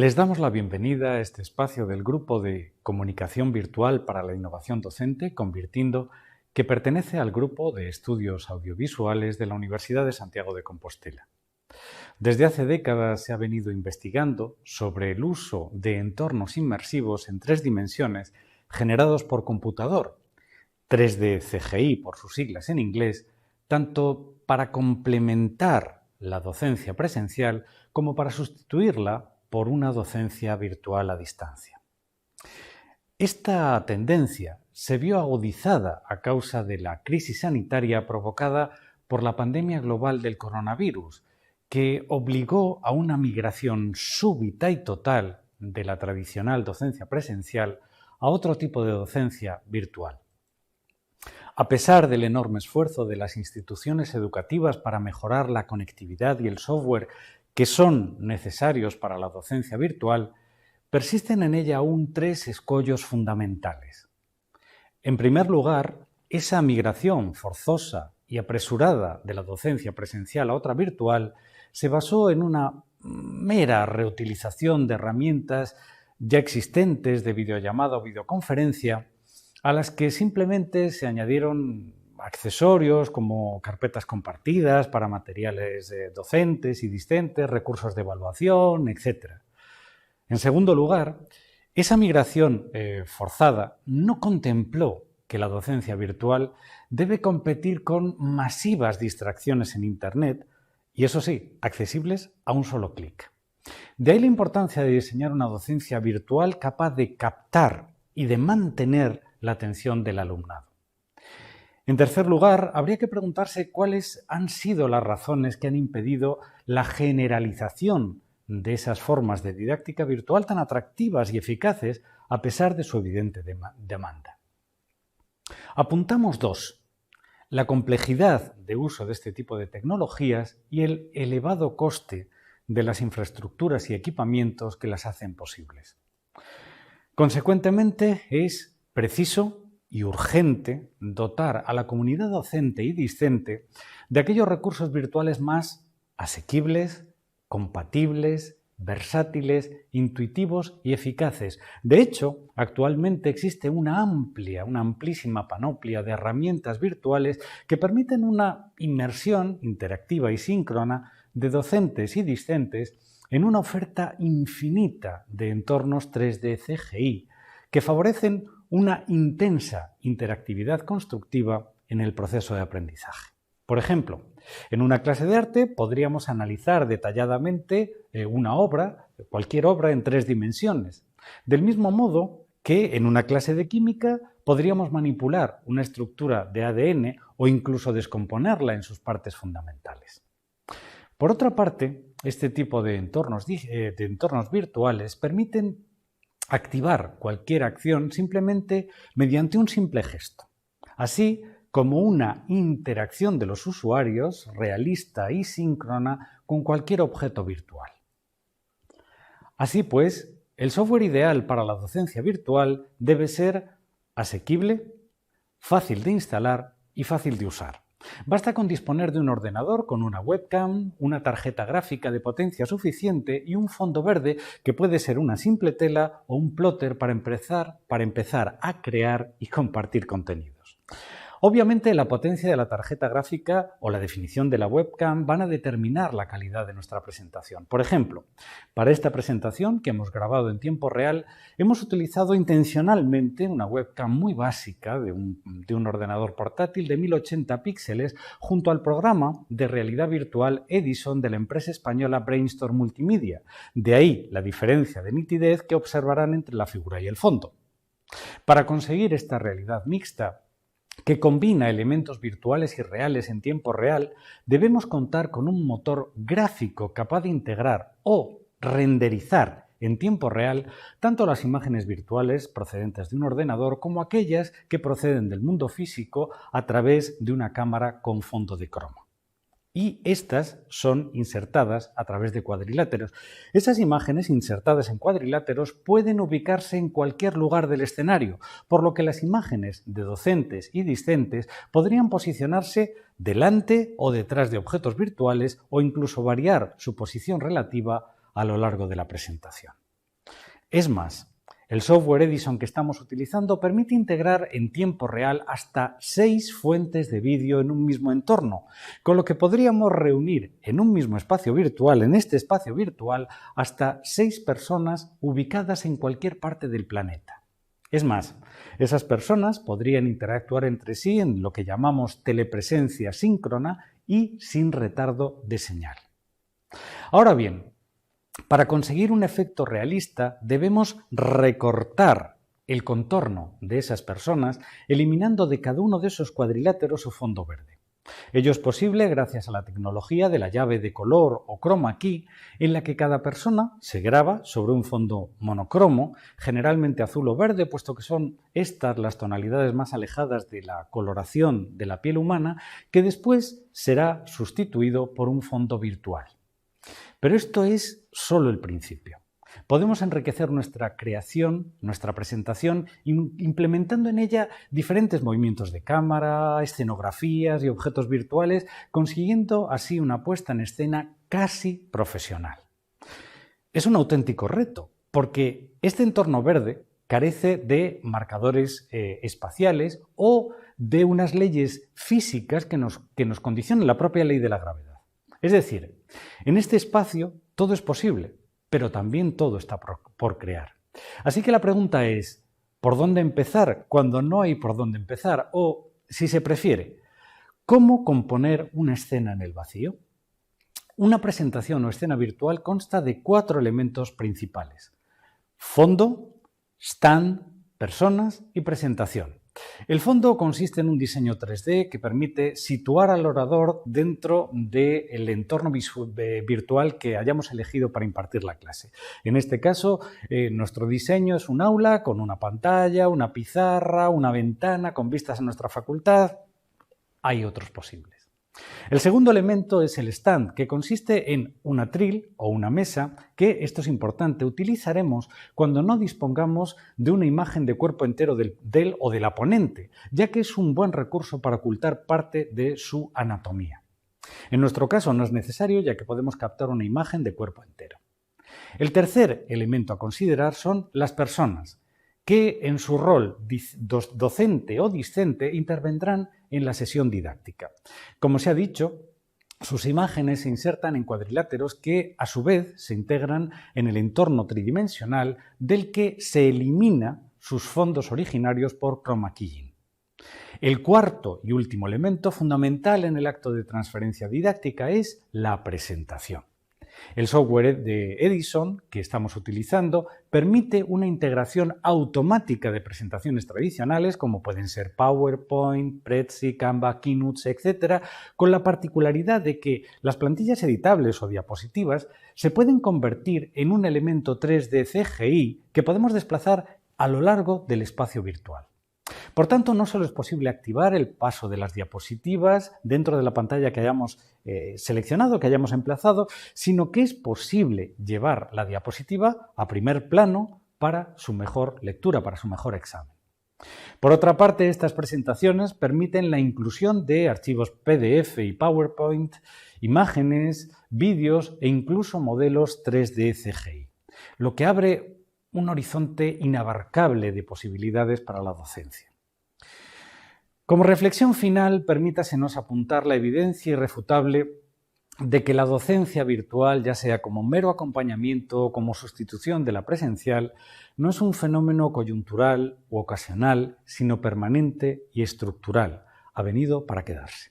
Les damos la bienvenida a este espacio del Grupo de Comunicación Virtual para la Innovación Docente, Convirtiendo, que pertenece al Grupo de Estudios Audiovisuales de la Universidad de Santiago de Compostela. Desde hace décadas se ha venido investigando sobre el uso de entornos inmersivos en 3 dimensiones generados por computador, 3D CGI por sus siglas en inglés, tanto para complementar la docencia presencial como para sustituirla por una docencia virtual a distancia. Esta tendencia se vio agudizada a causa de la crisis sanitaria provocada por la pandemia global del coronavirus, que obligó a una migración súbita y total de la tradicional docencia presencial a otro tipo de docencia virtual. A pesar del enorme esfuerzo de las instituciones educativas para mejorar la conectividad y el software que son necesarios para la docencia virtual, persisten en ella aún 3 escollos fundamentales. En primer lugar, esa migración forzosa y apresurada de la docencia presencial a otra virtual se basó en una mera reutilización de herramientas ya existentes de videollamada o videoconferencia, a las que simplemente se añadieron accesorios como carpetas compartidas para materiales docentes y discentes, recursos de evaluación, etc. En segundo lugar, esa migración forzada no contempló que la docencia virtual debe competir con masivas distracciones en Internet y, eso sí, accesibles a un solo clic. De ahí la importancia de diseñar una docencia virtual capaz de captar y de mantener la atención del alumnado. En tercer lugar, habría que preguntarse cuáles han sido las razones que han impedido la generalización de esas formas de didáctica virtual tan atractivas y eficaces a pesar de su evidente demanda. Apuntamos 2. La complejidad de uso de este tipo de tecnologías y el elevado coste de las infraestructuras y equipamientos que las hacen posibles. Consecuentemente, es preciso y urgente dotar a la comunidad docente y discente de aquellos recursos virtuales más asequibles, compatibles, versátiles, intuitivos y eficaces. De hecho, actualmente existe una amplísima panoplia de herramientas virtuales que permiten una inmersión interactiva y síncrona de docentes y discentes en una oferta infinita de entornos 3D CGI que favorecen una intensa interactividad constructiva en el proceso de aprendizaje. Por ejemplo, en una clase de arte podríamos analizar detalladamente una obra, cualquier obra en 3 dimensiones. Del mismo modo que en una clase de química podríamos manipular una estructura de ADN o incluso descomponerla en sus partes fundamentales. Por otra parte, este tipo de entornos virtuales permiten activar cualquier acción simplemente mediante un simple gesto, así como una interacción de los usuarios realista y síncrona con cualquier objeto virtual. Así pues, el software ideal para la docencia virtual debe ser asequible, fácil de instalar y fácil de usar. Basta con disponer de un ordenador con una webcam, una tarjeta gráfica de potencia suficiente y un fondo verde que puede ser una simple tela o un plotter para empezar a crear y compartir contenidos. Obviamente, la potencia de la tarjeta gráfica o la definición de la webcam van a determinar la calidad de nuestra presentación. Por ejemplo, para esta presentación que hemos grabado en tiempo real, hemos utilizado intencionalmente una webcam muy básica de un ordenador portátil de 1080 píxeles junto al programa de realidad virtual Edison de la empresa española Brainstorm Multimedia. De ahí la diferencia de nitidez que observarán entre la figura y el fondo. Para conseguir esta realidad mixta, que combina elementos virtuales y reales en tiempo real, debemos contar con un motor gráfico capaz de integrar o renderizar en tiempo real tanto las imágenes virtuales procedentes de un ordenador como aquellas que proceden del mundo físico a través de una cámara con fondo de cromo. Y estas son insertadas a través de cuadriláteros. Esas imágenes insertadas en cuadriláteros pueden ubicarse en cualquier lugar del escenario, por lo que las imágenes de docentes y discentes podrían posicionarse delante o detrás de objetos virtuales o incluso variar su posición relativa a lo largo de la presentación. Es más, el software Edison que estamos utilizando permite integrar en tiempo real hasta 6 fuentes de vídeo en un mismo entorno, con lo que podríamos reunir en un mismo espacio virtual, en este espacio virtual, hasta 6 personas ubicadas en cualquier parte del planeta. Es más, esas personas podrían interactuar entre sí en lo que llamamos telepresencia síncrona y sin retardo de señal. Ahora bien, para conseguir un efecto realista debemos recortar el contorno de esas personas, eliminando de cada uno de esos cuadriláteros su fondo verde. Ello es posible gracias a la tecnología de la llave de color o chroma key, en la que cada persona se graba sobre un fondo monocromo, generalmente azul o verde, puesto que son estas las tonalidades más alejadas de la coloración de la piel humana, que después será sustituido por un fondo virtual. Pero esto es solo el principio. Podemos enriquecer nuestra creación, nuestra presentación, implementando en ella diferentes movimientos de cámara, escenografías y objetos virtuales, consiguiendo así una puesta en escena casi profesional. Es un auténtico reto, porque este entorno verde carece de marcadores espaciales o de unas leyes físicas que nos condicionan, la propia ley de la gravedad. Es decir, en este espacio todo es posible, pero también todo está por crear. Así que la pregunta es, ¿por dónde empezar cuando no hay por dónde empezar? O, si se prefiere, ¿cómo componer una escena en el vacío? Una presentación o escena virtual consta de 4 elementos principales: fondo, stand, personas y presentación. El fondo consiste en un diseño 3D que permite situar al orador dentro del entorno virtual que hayamos elegido para impartir la clase. En este caso, nuestro diseño es un aula con una pantalla, una pizarra, una ventana con vistas a nuestra facultad. Hay otros posibles. El segundo elemento es el stand, que consiste en un atril o una mesa que, esto es importante, utilizaremos cuando no dispongamos de una imagen de cuerpo entero del o de la ponente, ya que es un buen recurso para ocultar parte de su anatomía. En nuestro caso no es necesario, ya que podemos captar una imagen de cuerpo entero. El tercer elemento a considerar son las personas, que en su rol docente o discente intervendrán en la sesión didáctica. Como se ha dicho, sus imágenes se insertan en cuadriláteros que, a su vez, se integran en el entorno tridimensional del que se elimina sus fondos originarios por chroma keying. El cuarto y último elemento fundamental en el acto de transferencia didáctica es la presentación. El software de Edison que estamos utilizando permite una integración automática de presentaciones tradicionales como pueden ser PowerPoint, Prezi, Canva, Keynote, etc., con la particularidad de que las plantillas editables o diapositivas se pueden convertir en un elemento 3D CGI que podemos desplazar a lo largo del espacio virtual. Por tanto, no solo es posible activar el paso de las diapositivas dentro de la pantalla que hayamos seleccionado, que hayamos emplazado, sino que es posible llevar la diapositiva a primer plano para su mejor lectura, para su mejor examen. Por otra parte, estas presentaciones permiten la inclusión de archivos PDF y PowerPoint, imágenes, vídeos e incluso modelos 3D CGI, lo que abre un horizonte inabarcable de posibilidades para la docencia. Como reflexión final, permítasenos apuntar la evidencia irrefutable de que la docencia virtual, ya sea como mero acompañamiento o como sustitución de la presencial, no es un fenómeno coyuntural u ocasional, sino permanente y estructural, ha venido para quedarse.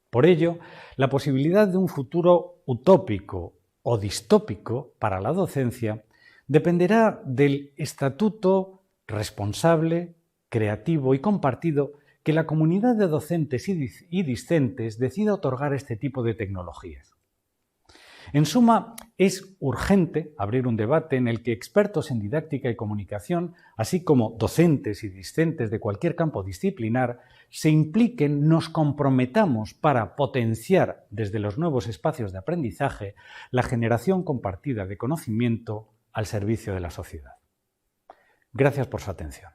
Por ello, la posibilidad de un futuro utópico o distópico para la docencia dependerá del estatuto responsable, creativo y compartido que la comunidad de docentes y discentes decida otorgar este tipo de tecnologías. En suma, es urgente abrir un debate en el que expertos en didáctica y comunicación, así como docentes y discentes de cualquier campo disciplinar, se impliquen, nos comprometamos para potenciar desde los nuevos espacios de aprendizaje la generación compartida de conocimiento al servicio de la sociedad. Gracias por su atención.